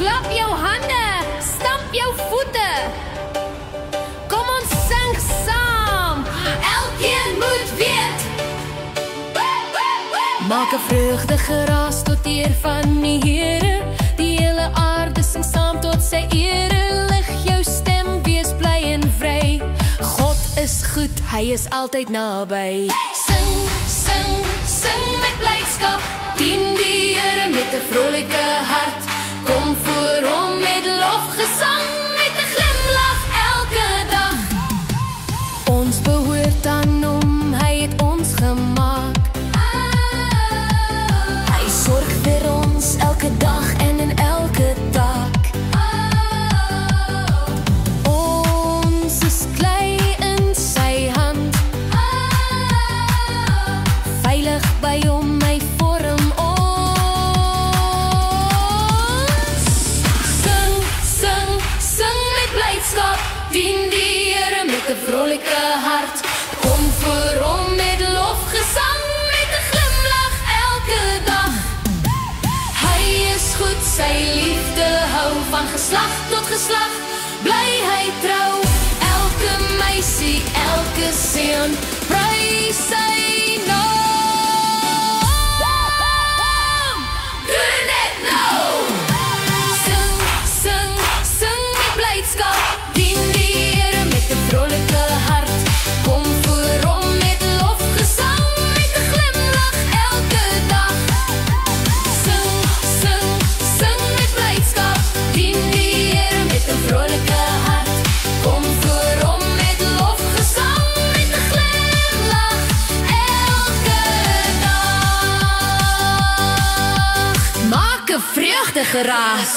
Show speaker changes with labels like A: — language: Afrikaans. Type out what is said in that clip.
A: Klap jou hande, stamp jou voete. Kom ons sing saam, elkeen moet weet. Maak 'n vreugdige ras tot eer van die Here. Die hele aarde sing saam tot sy ere. Lig jou stem, wees bly en vry. God is goed, hy is altyd naby. Sing, sing, sing met blydskap, dien die Here met 'n vrolike hart. Kom voor hom met lofgesang, met 'n glimlag elke dag. Ons behoort aan hom, hy het ons gemaak. Hy sorg vir ons elke dag en in elke taak. Ons is klei in sy hand, veilig by hom, hy vorm ons. Sing, sing, sing met blydskap, dien die Here met 'n vrolike hart. Kom voor hom met lofgesang, met 'n glimlag elke dag. Hy is goed, sy liefde hou van geslag tot geslag. Bly hy trou, elke meisie, elke seun, prys sy naam. Doen dit nou! Sing, sing, sing met blydskap, dien die Here met 'n vrolike hart. Kom voor hom met lofgesang, met 'n glimlag elke dag. Sing, sing, sing met blydskap, dien die Here met 'n vrolike hart. Kom voor hom met lofgesang, met 'n glimlag elke dag. Maak 'n vreugdige ras.